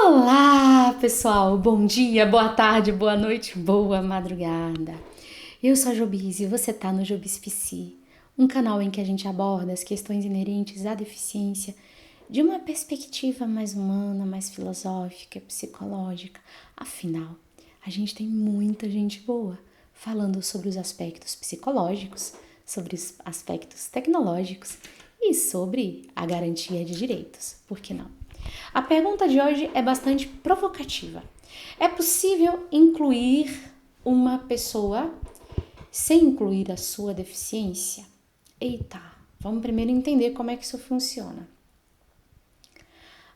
Olá, pessoal! Bom dia, boa tarde, boa noite, boa madrugada. Eu sou a Jobis e você tá no Jobis PC, um canal em que a gente aborda as questões inerentes à deficiência de uma perspectiva mais humana, mais filosófica, psicológica. Afinal, a gente tem muita gente boa falando sobre os aspectos psicológicos, sobre os aspectos tecnológicos e sobre a garantia de direitos. Por que não? A pergunta de hoje é bastante provocativa. É possível incluir uma pessoa sem incluir a sua deficiência? Eita, vamos primeiro entender como é que isso funciona.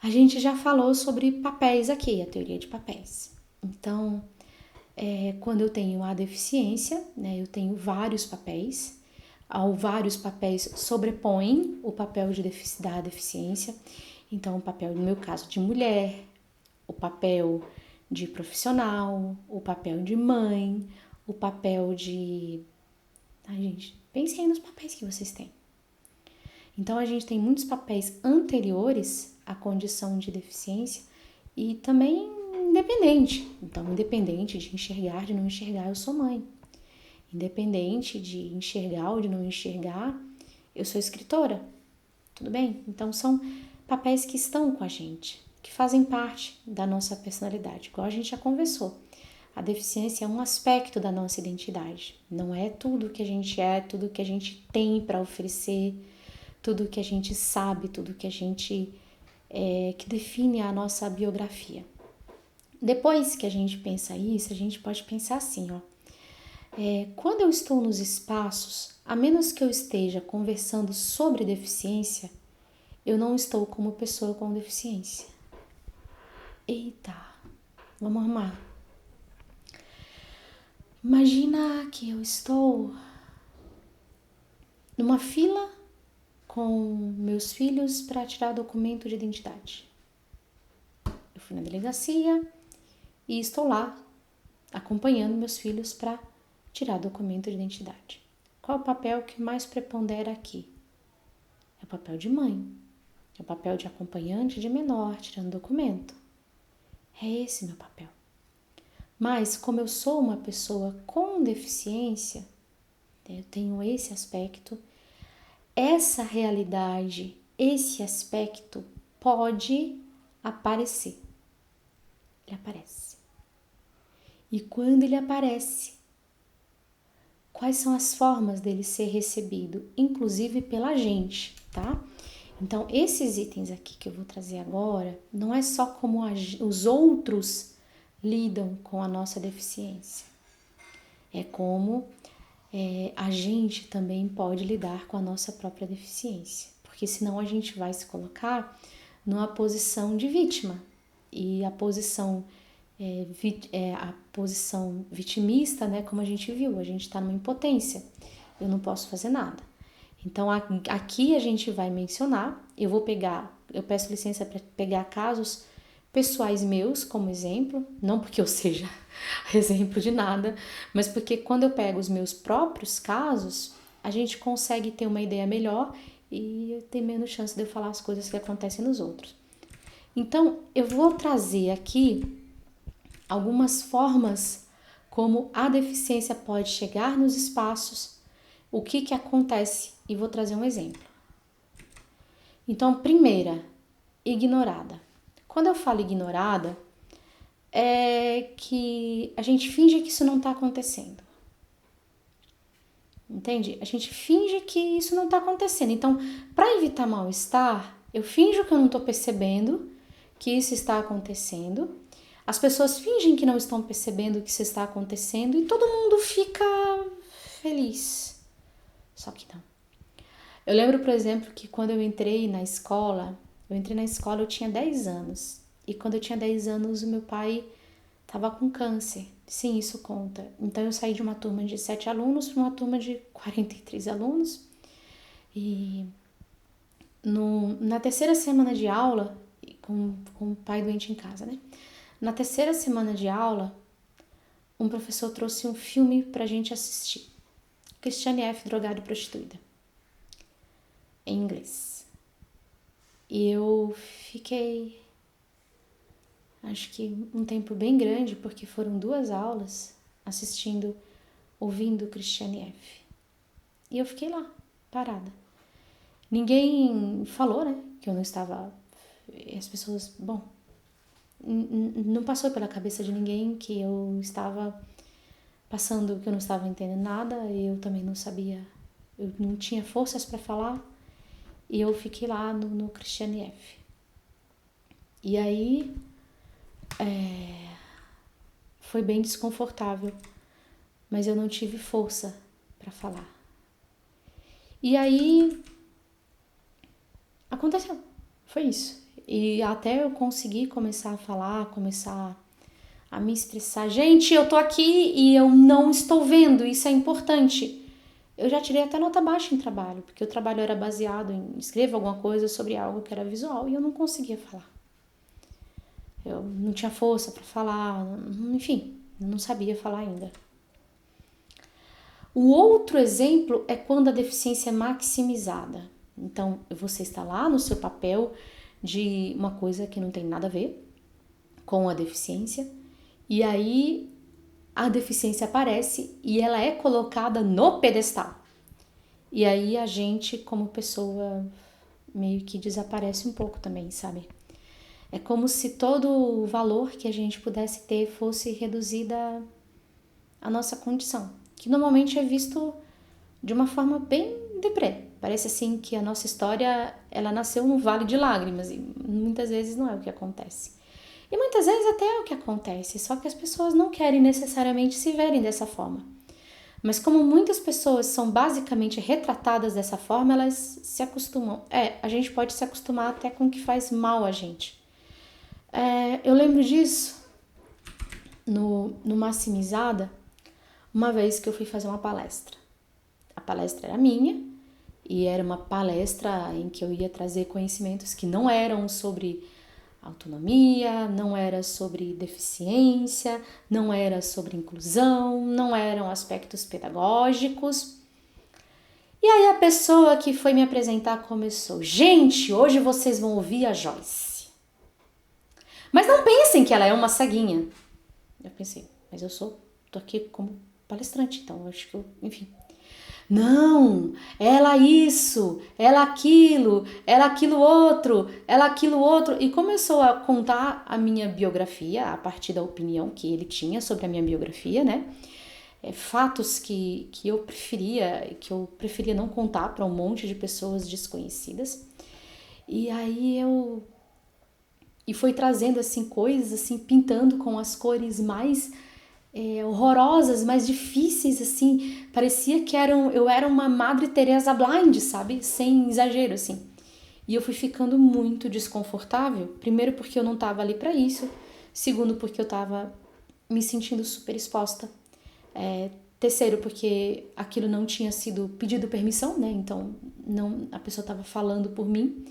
A gente já falou sobre papéis aqui, a teoria de papéis. Então, quando eu tenho a deficiência, né, eu tenho vários papéis. Ao vários papéis sobrepõem o papel da deficiência. Então, o papel, no meu caso, de mulher, o papel de profissional, o papel de mãe, o papel de... Ai, gente, pensem aí nos papéis que vocês têm. Então, a gente tem muitos papéis anteriores à condição de deficiência e também independente. Então, independente de enxergar, de não enxergar, eu sou mãe. Independente de enxergar ou de não enxergar, eu sou escritora. Tudo bem? Então, são papéis que estão com a gente, que fazem parte da nossa personalidade, igual a gente já conversou. A deficiência é um aspecto da nossa identidade, não é tudo que a gente é, tudo que a gente tem para oferecer, tudo que a gente sabe, tudo que a gente que define a nossa biografia. Depois que a gente pensa isso, a gente pode pensar assim, ó. Quando eu estou nos espaços, a menos que eu esteja conversando sobre deficiência, eu não estou como pessoa com deficiência. Eita, vamos arrumar. Imagina que eu estou numa fila com meus filhos para tirar documento de identidade. Eu fui na delegacia e estou lá acompanhando meus filhos para tirar documento de identidade. Qual é o papel que mais prepondera aqui? É o papel de mãe. É o papel de acompanhante de menor tirando documento. É esse meu papel. Mas como eu sou uma pessoa com deficiência, eu tenho esse aspecto, essa realidade, esse aspecto pode aparecer. Ele aparece. E quando ele aparece, quais são as formas dele ser recebido, inclusive pela gente, tá? Então, esses itens aqui que eu vou trazer agora, não é só como os outros lidam com a nossa deficiência. É como a gente também pode lidar com a nossa própria deficiência. Porque senão a gente vai se colocar numa posição de vítima. E a posição vitimista, né, como a gente viu, a gente está numa impotência. Eu não posso fazer nada. Então aqui a gente vai mencionar, eu peço licença para pegar casos pessoais meus como exemplo, não porque eu seja exemplo de nada, mas porque quando eu pego os meus próprios casos, a gente consegue ter uma ideia melhor e tem menos chance de eu falar as coisas que acontecem nos outros. Então, eu vou trazer aqui algumas formas como a deficiência pode chegar nos espaços, o que acontece, e vou trazer um exemplo. Então, primeira, ignorada. Quando eu falo ignorada, é que a gente finge que isso não está acontecendo. Entende? A gente finge que isso não está acontecendo. Então, para evitar mal-estar, eu finjo que eu não estou percebendo que isso está acontecendo. As pessoas fingem que não estão percebendo que isso está acontecendo e todo mundo fica feliz. Só que não. Eu lembro, por exemplo, que quando eu entrei na escola, eu tinha 10 anos. E quando eu tinha 10 anos, o meu pai estava com câncer. Sim, isso conta. Então eu saí de uma turma de 7 alunos para uma turma de 43 alunos. E na terceira semana de aula, com o pai doente em casa, né? Na terceira semana de aula, um professor trouxe um filme pra gente assistir. Christiane F., Drogada e Prostituída. Em inglês. E eu fiquei... acho que um tempo bem grande, porque foram 2 aulas ouvindo Christiane F. E eu fiquei lá, parada. Ninguém falou, né, que eu não estava... As pessoas, bom, não passou pela cabeça de ninguém que eu estava passando, que eu não estava entendendo nada, eu também não sabia, eu não tinha forças para falar, e eu fiquei lá no Christiane F. E aí foi bem desconfortável, mas eu não tive força para falar. E aí aconteceu, foi isso. E até eu conseguir começar a falar, começar a me estressar. Gente, eu tô aqui e eu não estou vendo, isso é importante. Eu já tirei até nota baixa em trabalho, porque o trabalho era baseado em escrever alguma coisa sobre algo que era visual e eu não conseguia falar. Eu não tinha força para falar, enfim, não sabia falar ainda. O outro exemplo é quando a deficiência é maximizada. Então, você está lá no seu papel de uma coisa que não tem nada a ver com a deficiência, e aí a deficiência aparece e ela é colocada no pedestal. E aí a gente, como pessoa, meio que desaparece um pouco também, sabe? É como se todo o valor que a gente pudesse ter fosse reduzida à nossa condição, que normalmente é visto de uma forma bem deprê. Parece assim que a nossa história, ela nasceu num vale de lágrimas e muitas vezes não é o que acontece. E muitas vezes até é o que acontece, só que as pessoas não querem necessariamente se verem dessa forma. Mas como muitas pessoas são basicamente retratadas dessa forma, elas se acostumam. A gente pode se acostumar até com o que faz mal a gente. Eu lembro disso no Maximizada, uma vez que eu fui fazer uma palestra. A palestra era minha e era uma palestra em que eu ia trazer conhecimentos que não eram sobre autonomia, não era sobre deficiência, não era sobre inclusão, não eram aspectos pedagógicos. E aí a pessoa que foi me apresentar começou: gente, hoje vocês vão ouvir a Joyce. Mas não pensem que ela é uma ceguinha. Eu pensei, mas tô aqui como palestrante, então acho que enfim. Não, ela isso, ela aquilo outro, ela aquilo outro. E começou a contar a minha biografia, a partir da opinião que ele tinha sobre a minha biografia, né? Fatos que eu preferia não contar para um monte de pessoas desconhecidas. E aí E foi trazendo assim coisas, assim, pintando com as cores mais horrorosas, mais difíceis, assim. Parecia que eu era uma Madre Teresa blind, sabe? Sem exagero, assim. E eu fui ficando muito desconfortável. Primeiro porque eu não tava ali para isso. Segundo porque eu tava me sentindo super exposta. Terceiro porque aquilo não tinha sido pedido permissão, né? Então a pessoa tava falando por mim.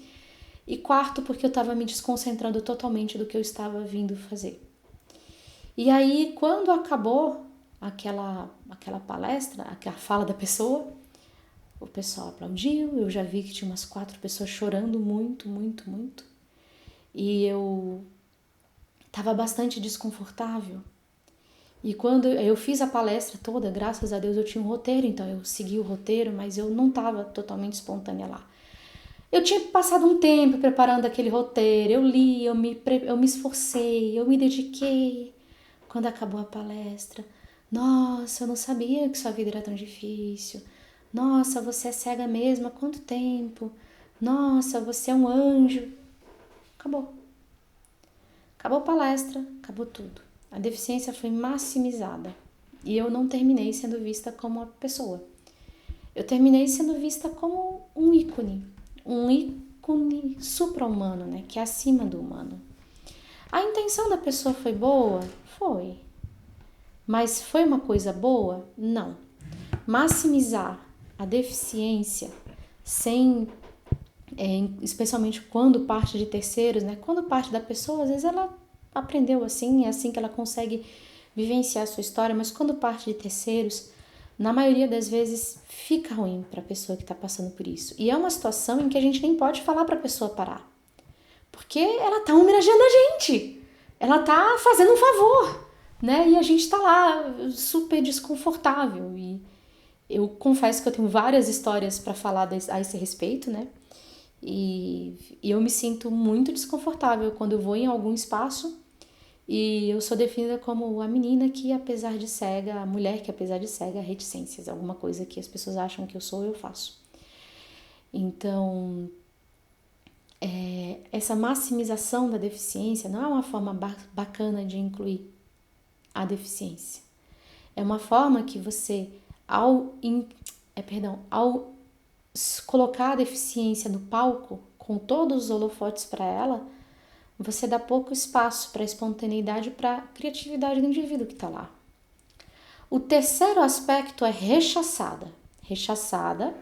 E quarto porque eu tava me desconcentrando totalmente do que eu estava vindo fazer. E aí, quando acabou aquela palestra, aquela fala da pessoa, o pessoal aplaudiu, eu já vi que tinha umas 4 pessoas chorando muito, muito, muito. E eu estava bastante desconfortável. E quando eu fiz a palestra toda, graças a Deus eu tinha um roteiro, então eu segui o roteiro, mas eu não estava totalmente espontânea lá. Eu tinha passado um tempo preparando aquele roteiro, eu li, eu me esforcei, eu me dediquei. Quando acabou a palestra, nossa, eu não sabia que sua vida era tão difícil. Nossa, você é cega mesmo há quanto tempo? Nossa, você é um anjo. Acabou. Acabou a palestra, acabou tudo. A deficiência foi maximizada e eu não terminei sendo vista como uma pessoa. Eu terminei sendo vista como um ícone supra-humano, né, que é acima do humano. A intenção da pessoa foi boa? Foi. Mas foi uma coisa boa? Não. Maximizar a deficiência sem, especialmente quando parte de terceiros, né? Quando parte da pessoa, às vezes ela aprendeu assim, é assim que ela consegue vivenciar a sua história, mas quando parte de terceiros, na maioria das vezes fica ruim para a pessoa que está passando por isso. E é uma situação em que a gente nem pode falar para a pessoa parar, porque ela está homenageando a gente. ela tá fazendo um favor, né? E a gente tá lá super desconfortável. E eu confesso que eu tenho várias histórias para falar a esse respeito, né? E eu me sinto muito desconfortável quando eu vou em algum espaço e eu sou definida como a menina que, apesar de cega, a mulher que, apesar de cega, reticências, alguma coisa que as pessoas acham que eu sou, eu faço. Então, essa maximização da deficiência não é uma forma bacana de incluir a deficiência. É uma forma que você, ao colocar a deficiência no palco, com todos os holofotes para ela, você dá pouco espaço para a espontaneidade, para a criatividade do indivíduo que está lá. O terceiro aspecto é rechaçada. Rechaçada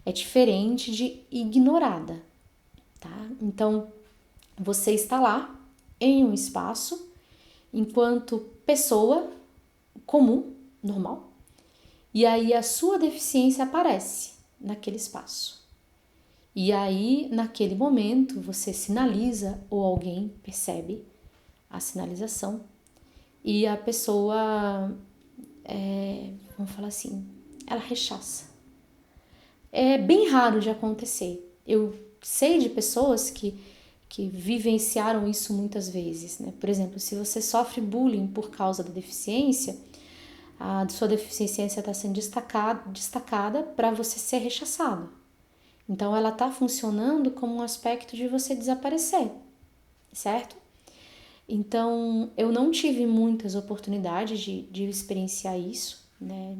é diferente de ignorada, tá? Então, você está lá em um espaço enquanto pessoa comum, normal, e aí a sua deficiência aparece naquele espaço. E aí, naquele momento, você sinaliza ou alguém percebe a sinalização e a pessoa, vamos falar assim, ela rechaça. É bem raro de acontecer. Eu sei de pessoas que vivenciaram isso muitas vezes, né? Por exemplo, se você sofre bullying por causa da deficiência, a sua deficiência está sendo destacada para você ser rechaçado. Então, ela está funcionando como um aspecto de você desaparecer, certo? Então, eu não tive muitas oportunidades de experienciar isso, né?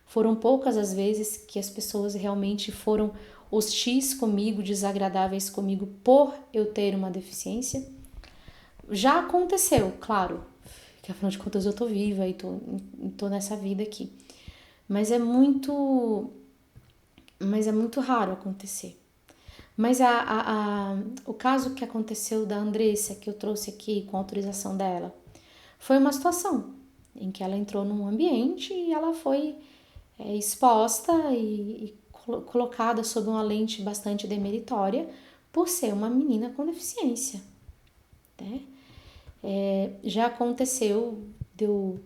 Foram poucas as vezes que as pessoas realmente foram hostis comigo, desagradáveis comigo por eu ter uma deficiência. Já aconteceu, claro, que afinal de contas eu tô viva e tô nessa vida aqui. Mas é muito raro acontecer. Mas o caso que aconteceu da Andressa, que eu trouxe aqui com a autorização dela, foi uma situação em que ela entrou num ambiente e ela foi exposta e colocada sob uma lente bastante demeritória por ser uma menina com deficiência, né? Já aconteceu de eu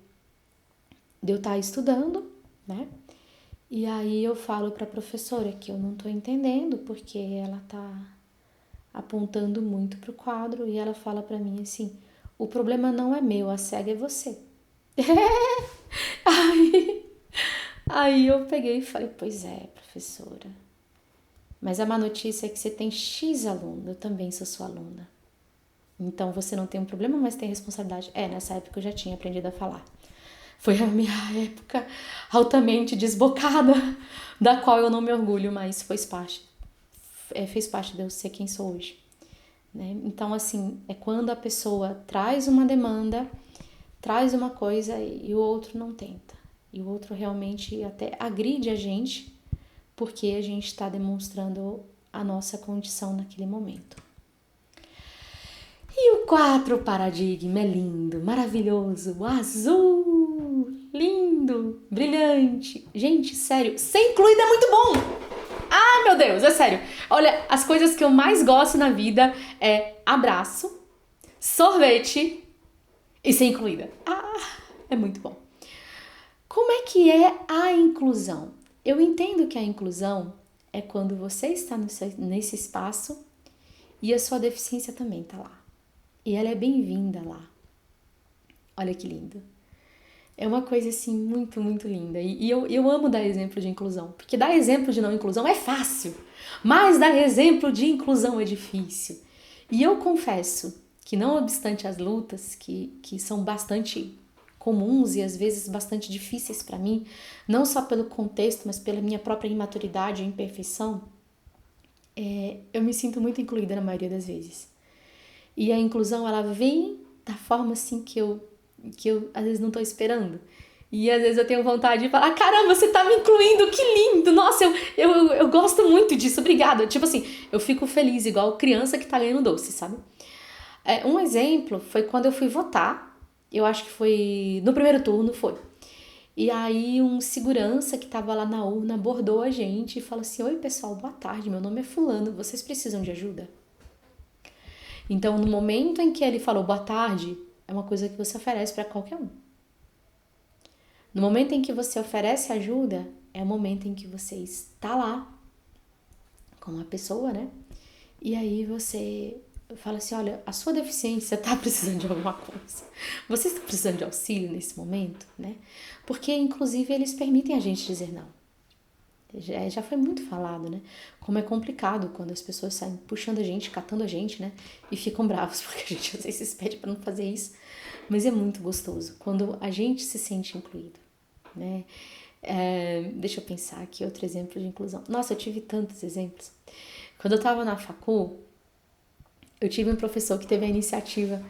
estar estudando, né? E aí eu falo para a professora que eu não estou entendendo porque ela tá apontando muito pro quadro e ela fala para mim assim: "O problema não é meu, a cega é você". aí, aí eu peguei e falei: "Pois é, professora. Mas a má notícia é que você tem X aluno, eu também sou sua aluna. Então você não tem um problema, mas tem responsabilidade". Nessa época eu já tinha aprendido a falar. Foi a minha época altamente desbocada, da qual eu não me orgulho, mas fez parte de eu ser quem sou hoje. Né? Então, assim, é quando a pessoa traz uma demanda, traz uma coisa e o outro não tenta. E o outro realmente até agride a gente, porque a gente está demonstrando a nossa condição naquele momento. E o 4 paradigma é lindo, maravilhoso, azul, lindo, brilhante. Gente, sério, ser incluído é muito bom. Ai, meu Deus, é sério. Olha, as coisas que eu mais gosto na vida é abraço, sorvete e ser incluída. É muito bom. Como é que é a inclusão? Eu entendo que a inclusão é quando você está nesse espaço e a sua deficiência também está lá. E ela é bem-vinda lá. Olha que lindo. É uma coisa assim muito, muito linda. E eu amo dar exemplo de inclusão, porque dar exemplo de não inclusão é fácil, mas dar exemplo de inclusão é difícil. E eu confesso que, não obstante as lutas, que são bastante comuns e às vezes bastante difíceis para mim, não só pelo contexto, mas pela minha própria imaturidade e imperfeição, eu me sinto muito incluída na maioria das vezes. E a inclusão, ela vem da forma assim que eu às vezes não tô esperando. E às vezes eu tenho vontade de falar: caramba, você tá me incluindo, que lindo! Nossa, eu gosto muito disso, obrigada. Tipo assim, eu fico feliz, igual criança que tá ganhando doce, sabe? Um exemplo foi quando eu fui votar, eu acho que foi no primeiro turno, foi. E aí um segurança que tava lá na urna abordou a gente e falou assim: oi pessoal, boa tarde, meu nome é fulano, vocês precisam de ajuda? Então, no momento em que ele falou boa tarde, é uma coisa que você oferece para qualquer um. No momento em que você oferece ajuda, é o momento em que você está lá com a pessoa, né? E aí você fala assim, olha, a sua deficiência está precisando de alguma coisa. Você está precisando de auxílio nesse momento, né? Porque, inclusive, eles permitem a gente dizer não. Já foi muito falado, né? Como é complicado quando as pessoas saem puxando a gente, catando a gente, né? E ficam bravos porque a gente às vezes pede para não fazer isso. Mas é muito gostoso quando a gente se sente incluído, né? Deixa eu pensar aqui outro exemplo de inclusão. Nossa, eu tive tantos exemplos. Quando eu tava na facul, eu tive um professor que teve a iniciativa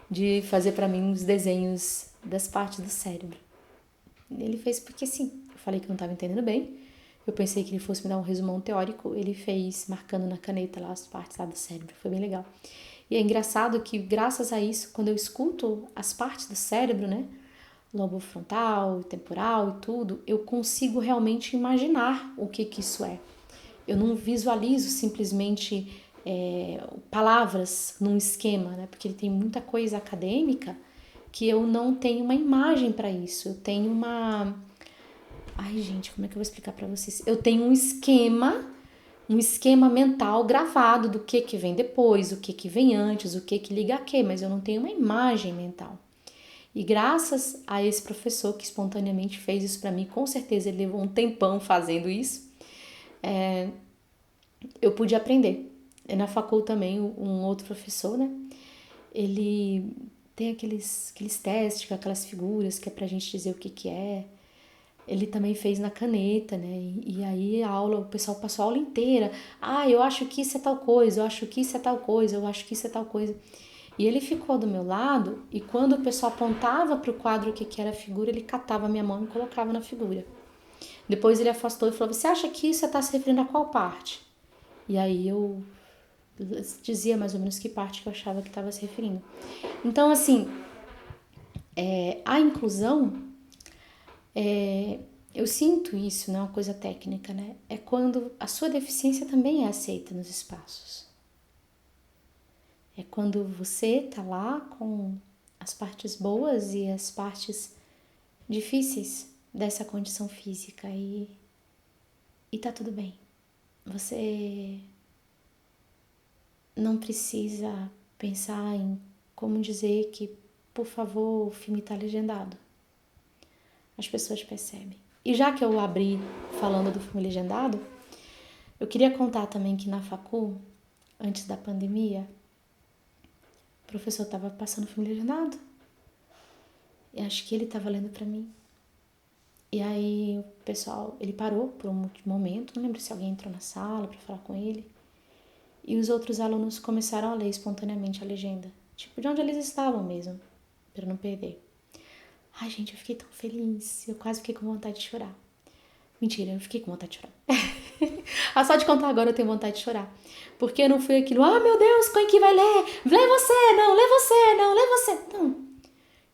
de fazer para mim os desenhos das partes do cérebro. Ele fez porque sim. Eu falei que eu não estava entendendo bem. Eu pensei que ele fosse me dar um resumão teórico. Ele fez marcando na caneta lá as partes lá do cérebro. Foi bem legal. E é engraçado que, graças a isso, quando eu escuto as partes do cérebro, né? Lobo frontal, temporal e tudo, eu consigo realmente imaginar o que isso é. Eu não visualizo simplesmente palavras num esquema, né? Porque ele tem muita coisa acadêmica que eu não tenho uma imagem para isso. Eu tenho uma... Ai, gente, como é que eu vou explicar para vocês? Eu tenho um esquema mental gravado do que vem depois, o que vem antes, o que liga a quê, mas eu não tenho uma imagem mental. E graças a esse professor que espontaneamente fez isso para mim, com certeza ele levou um tempão fazendo isso, eu pude aprender. E na facul também, um outro professor, né? Ele tem aqueles testes com aquelas figuras que é pra gente dizer o que é. Ele também fez na caneta, né? E aí a aula, o pessoal passou a aula inteira. Ah, eu acho que isso é tal coisa, eu acho que isso é tal coisa, eu acho que isso é tal coisa. E ele ficou do meu lado e quando o pessoal apontava para o quadro o que era a figura, ele catava a minha mão e colocava na figura. Depois ele afastou e falou, você acha que isso está se referindo a qual parte? E aí eu dizia mais ou menos que parte que eu achava que estava se referindo. Então, assim, a inclusão, eu sinto isso, não é uma coisa técnica, né? É quando a sua deficiência também é aceita nos espaços. É quando você tá lá com as partes boas e as partes difíceis dessa condição física e tá tudo bem. Você não precisa pensar em como dizer que, por favor, o filme tá legendado. As pessoas percebem. E já que eu abri falando do filme legendado, eu queria contar também que na facul, antes da pandemia, o professor estava passando filme legendado. E acho que ele estava lendo para mim. E aí o pessoal, ele parou por um momento, não lembro se alguém entrou na sala para falar com ele. E os outros alunos começaram a ler espontaneamente a legenda. Tipo, de onde eles estavam mesmo, para não perder. Ai, gente, eu fiquei tão feliz. Eu quase fiquei com vontade de chorar. Mentira, eu fiquei com vontade de chorar. Só de contar agora eu tenho vontade de chorar. Porque não foi aquilo, meu Deus, quem que vai ler? Lê você, não, lê você, não, lê você. Não.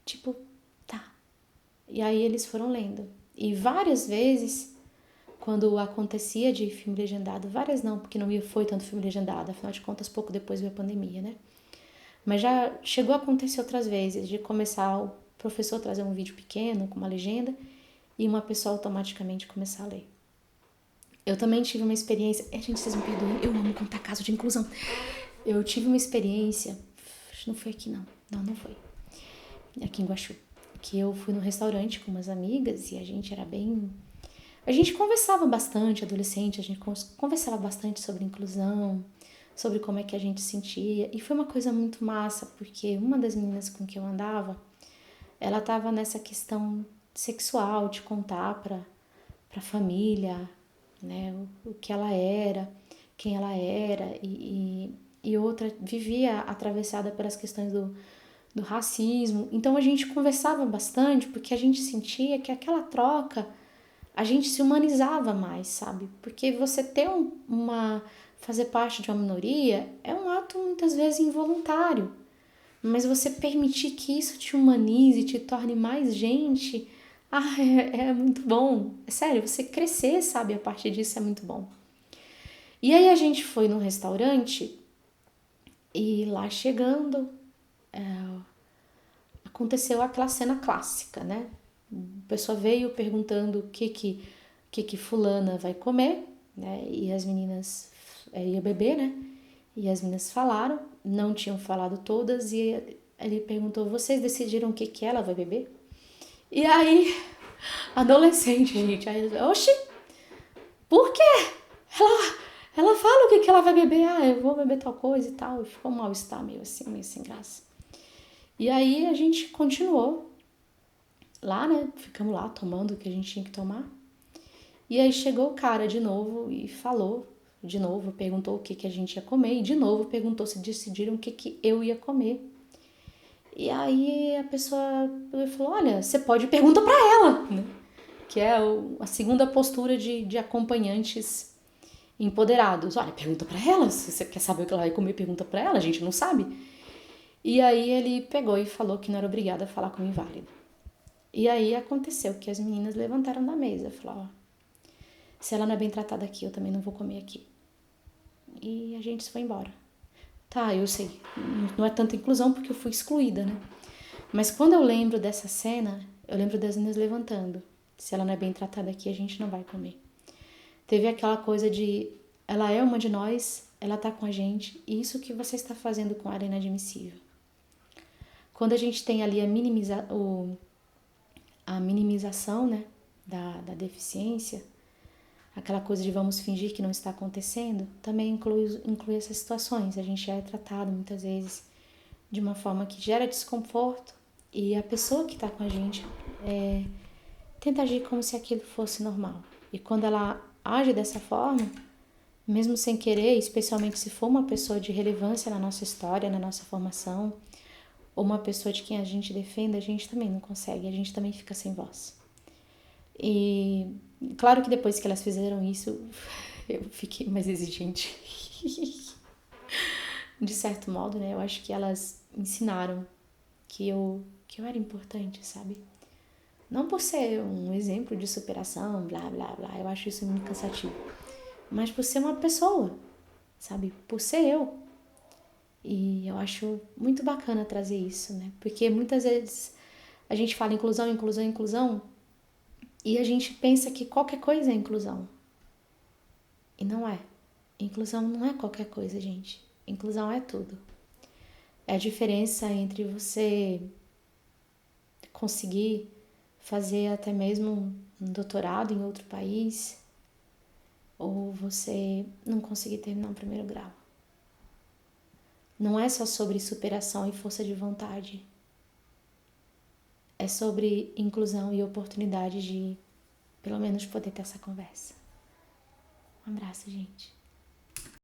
Tipo, tá. E aí eles foram lendo. E várias vezes, quando acontecia de filme legendado, várias não, porque não foi tanto filme legendado, afinal de contas, pouco depois veio a pandemia, né? Mas já chegou a acontecer outras vezes, de começar o professor trazer um vídeo pequeno, com uma legenda, e uma pessoa automaticamente começar a ler. Eu também tive uma experiência... gente, vocês me perdoem, eu amo contar caso de inclusão. Eu tive uma experiência... Não foi aqui, não. Não foi. Aqui em Guaxu. Que eu fui num restaurante com umas amigas e a gente era bem... A gente conversava bastante, adolescente, a gente conversava bastante sobre inclusão, sobre como é que a gente sentia. E foi uma coisa muito massa, porque uma das meninas com que eu andava, ela tava nessa questão sexual, de contar pra família, né, o que ela era, quem ela era, e outra vivia atravessada pelas questões do racismo. Então a gente conversava bastante porque a gente sentia que aquela troca a gente se humanizava mais, sabe? Porque você ter fazer parte de uma minoria é um ato muitas vezes involuntário, mas você permitir que isso te humanize, te torne mais gente, é muito bom. É sério, você crescer, sabe? A partir disso é muito bom. E aí a gente foi num restaurante E lá chegando, aconteceu aquela cena clássica, né? A pessoa veio perguntando o que fulana vai comer, né? E as meninas ia beber, né? E as meninas falaram, não tinham falado todas, e ele perguntou: vocês decidiram o que ela vai beber? E aí, adolescente, gente, aí, oxi, por quê? Ela fala o que ela vai beber, eu vou beber tal coisa e tal, e ficou um mal-estar meio assim, meio sem graça. E aí a gente continuou lá, né? Ficamos lá tomando o que a gente tinha que tomar. E aí chegou o cara de novo e falou, de novo, perguntou o que a gente ia comer, e de novo perguntou se decidiram o que eu ia comer. E aí a pessoa falou: olha, você pode perguntar pra ela, né? Que é a segunda postura de acompanhantes empoderados. Olha, pergunta pra ela, se você quer saber o que ela vai comer, pergunta pra ela, a gente não sabe. E aí ele pegou e falou que não era obrigado a falar com o inválido. E aí aconteceu que as meninas levantaram da mesa, falaram: se ela não é bem tratada aqui, eu também não vou comer aqui. E a gente foi embora. Tá, eu sei, não é tanta inclusão porque eu fui excluída, né? Mas quando eu lembro dessa cena, eu lembro das meninas levantando. Se ela não é bem tratada aqui, a gente não vai comer. Teve aquela coisa de, ela é uma de nós, ela tá com a gente, e isso que você está fazendo com ela é inadmissível. Quando a gente tem ali a minimização, né, da deficiência, aquela coisa de vamos fingir que não está acontecendo, também inclui essas situações. A gente é tratado muitas vezes de uma forma que gera desconforto e a pessoa que está com a gente tenta agir como se aquilo fosse normal. E quando ela age dessa forma, mesmo sem querer, especialmente se for uma pessoa de relevância na nossa história, na nossa formação, ou uma pessoa de quem a gente defende, a gente também não consegue, a gente também fica sem voz. E claro que depois que elas fizeram isso, eu fiquei mais exigente. De certo modo, né? Eu acho que elas ensinaram que eu era importante, sabe? Não por ser um exemplo de superação, blá, blá, blá. Eu acho isso muito cansativo. Mas por ser uma pessoa, sabe? Por ser eu. E eu acho muito bacana trazer isso, né? Porque muitas vezes a gente fala inclusão, inclusão, inclusão, e a gente pensa que qualquer coisa é inclusão. E não é. Inclusão não é qualquer coisa, gente. Inclusão é tudo. É a diferença entre você conseguir fazer até mesmo um doutorado em outro país ou você não conseguir terminar um primeiro grau. Não é só sobre superação e força de vontade. É sobre inclusão e oportunidade de, pelo menos, poder ter essa conversa. Um abraço, gente.